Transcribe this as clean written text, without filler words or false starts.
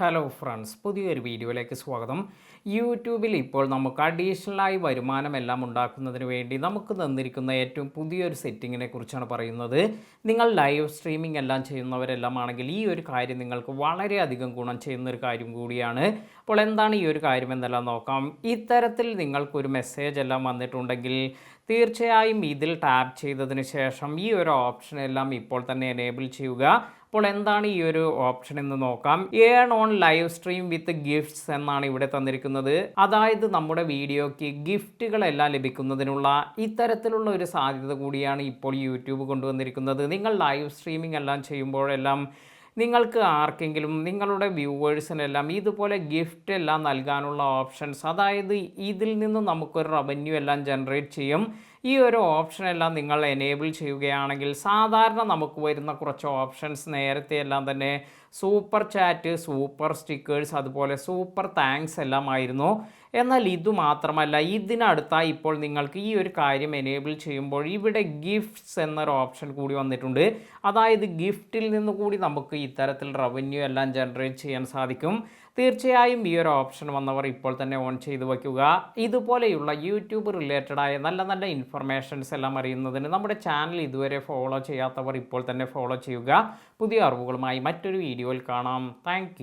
Hello friends, പുതിയൊരു വീഡിയോയിലേക്ക് സ്വാഗതം. യൂട്യൂബിൽ ഇപ്പോൾ നമുക്ക് അഡീഷണലായി വരുമാനമെല്ലാം ഉണ്ടാക്കുന്നതിന് വേണ്ടി നമുക്ക് തന്നിരിക്കുന്ന ഏറ്റവും പുതിയൊരു സെറ്റിങ്ങിനെ കുറിച്ചാണ് പറയുന്നത്. നിങ്ങൾ ലൈവ് സ്ട്രീമിംഗ് എല്ലാം ചെയ്യുന്നവരെല്ലാം ആണെങ്കിൽ ഈ ഒരു കാര്യം നിങ്ങൾക്ക് വളരെയധികം ഗുണം ചെയ്യുന്നൊരു കാര്യം കൂടിയാണ്. അപ്പോൾ എന്താണ് ഈ ഒരു കാര്യം എന്നെല്ലാം നോക്കാം. ഇത്തരത്തിൽ നിങ്ങൾക്കൊരു മെസ്സേജ് എല്ലാം വന്നിട്ടുണ്ടെങ്കിൽ തീർച്ചയായും ഇതിൽ ടാപ്പ് ചെയ്തതിന് ശേഷം ഈ ഒരു ഓപ്ഷനെല്ലാം ഇപ്പോൾ തന്നെ എനേബിൾ ചെയ്യുക. അപ്പോൾ എന്താണ് ഈ ഒരു ഓപ്ഷൻ എന്ന് നോക്കാം. Earn on live stream with gifts എന്നാണ് ഇവിടെ തന്നിരിക്കുന്നത്. അതായത് നമ്മുടെ വീഡിയോയ്ക്ക് ഗിഫ്റ്റുകളെല്ലാം ലഭിക്കുന്നതിനുള്ള ഇത്തരത്തിലുള്ള ഒരു സാധ്യത കൂടിയാണ് ഇപ്പോൾ യൂട്യൂബ് കൊണ്ടുവന്നിരിക്കുന്നത്. നിങ്ങൾ ലൈവ് സ്ട്രീമിംഗ് എല്ലാം ചെയ്യുമ്പോഴെല്ലാം നിങ്ങൾക്ക് ആർക്കെങ്കിലും നിങ്ങളുടെ വ്യൂവേഴ്സിനെല്ലാം ഇതുപോലെ ഗിഫ്റ്റ് എല്ലാം നൽകാനുള്ള ഓപ്ഷൻസ്, അതായത് ഇതിൽ നിന്ന് നമുക്കൊരു റവന്യൂ എല്ലാം ജനറേറ്റ് ചെയ്യും. ഈ ഒരു ഓപ്ഷനെല്ലാം നിങ്ങൾ എനേബിൾ ചെയ്യുകയാണെങ്കിൽ സാധാരണ നമുക്ക് വരുന്ന കുറച്ച് ഓപ്ഷൻസ് നേരത്തെ എല്ലാം തന്നെ സൂപ്പർ ചാറ്റ്, സൂപ്പർ സ്റ്റിക്കേഴ്സ്, അതുപോലെ സൂപ്പർ താങ്ക്സ് എല്ലാം ആയിരുന്നു. എന്നാൽ ഇതുമാത്രമല്ല, ഇതിനടുത്തായി ഇപ്പോൾ നിങ്ങൾക്ക് ഈ ഒരു കാര്യം എനേബിൾ ചെയ്യുമ്പോൾ ഇവിടെ ഗിഫ്റ്റ്സ് എന്നൊരു ഓപ്ഷൻ കൂടി വന്നിട്ടുണ്ട്. അതായത് ഗിഫ്റ്റിൽ നിന്ന് കൂടി നമുക്ക് ഇത്തരത്തിൽ റവന്യൂ എല്ലാം ജനറേറ്റ് ചെയ്യാൻ സാധിക്കും. തീർച്ചയായും ഈ ഒരു ഓപ്ഷൻ വന്നവർ ഇപ്പോൾ തന്നെ ഓൺ ചെയ്ത് വയ്ക്കുക. ഇതുപോലെയുള്ള യൂട്യൂബ് റിലേറ്റഡായ നല്ല നല്ല ഇൻഫർമേഷൻസ് എല്ലാം അറിയുന്നതിന് നമ്മുടെ ചാനൽ ഇതുവരെ ഫോളോ ചെയ്യാത്തവർ ഇപ്പോൾ തന്നെ ഫോളോ ചെയ്യുക. പുതിയ അറിവുകളുമായി മറ്റൊരു വീഡിയോയിൽ കാണാം. താങ്ക്